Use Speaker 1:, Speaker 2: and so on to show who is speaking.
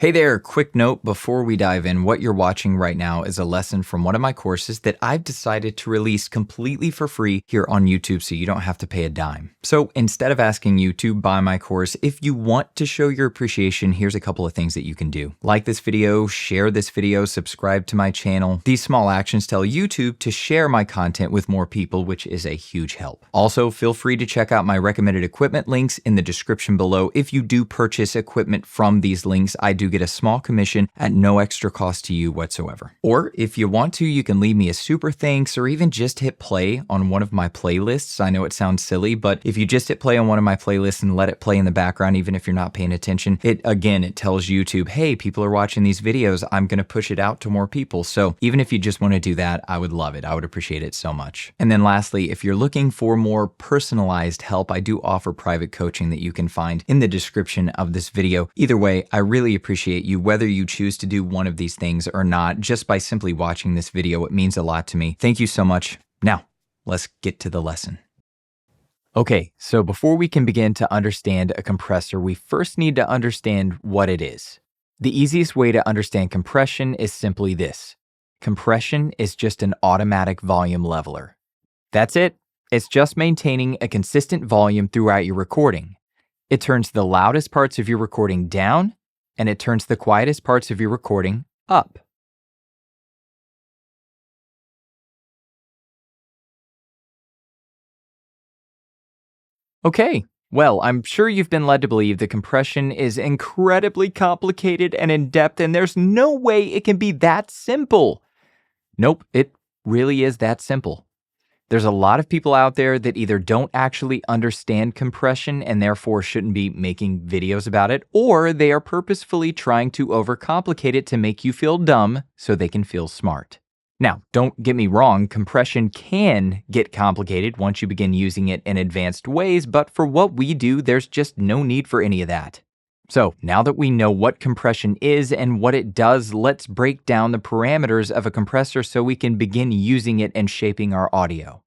Speaker 1: Hey there, quick note before we dive in. What you're watching right now is a lesson from one of my courses that I've decided to release completely for free here on YouTube so you don't have to pay a dime. So instead of asking you to buy my course, if you want to show your appreciation, here's a couple of things that you can do. Like this video, share this video, subscribe to my channel. These small actions tell YouTube to share my content with more people, which is a huge help. Also, feel free to check out my recommended equipment links in the description below. If you do purchase equipment from these links, I do get a small commission at no extra cost to you whatsoever. Or if you want to, you can leave me a super thanks or even just hit play on one of my playlists. I know it sounds silly, but if you just hit play on one of my playlists and let it play in the background, even if you're not paying attention, it tells YouTube, hey, people are watching these videos. I'm going to push it out to more people. So even if you just want to do that, I would love it. I would appreciate it so much. And then lastly, if you're looking for more personalized help, I do offer private coaching that you can find in the description of this video. Either way, I really appreciate you, whether you choose to do one of these things or not. Just by simply watching this video, it means a lot to me. Thank you so much. Now, let's get to the lesson. Okay, so before we can begin to understand a compressor, we first need to understand what it is. The easiest way to understand compression is simply this. Compression is just an automatic volume leveler. That's it. It's just maintaining a consistent volume throughout your recording. It turns the loudest parts of your recording down, and it turns the quietest parts of your recording up. Okay, well, I'm sure you've been led to believe that compression is incredibly complicated and in-depth, and there's no way it can be that simple. Nope, it really is that simple. There's a lot of people out there that either don't actually understand compression and therefore shouldn't be making videos about it, or they are purposefully trying to overcomplicate it to make you feel dumb so they can feel smart. Now, don't get me wrong, compression can get complicated once you begin using it in advanced ways, but for what we do, there's just no need for any of that. So now that we know what compression is and what it does, let's break down the parameters of a compressor so we can begin using it and shaping our audio.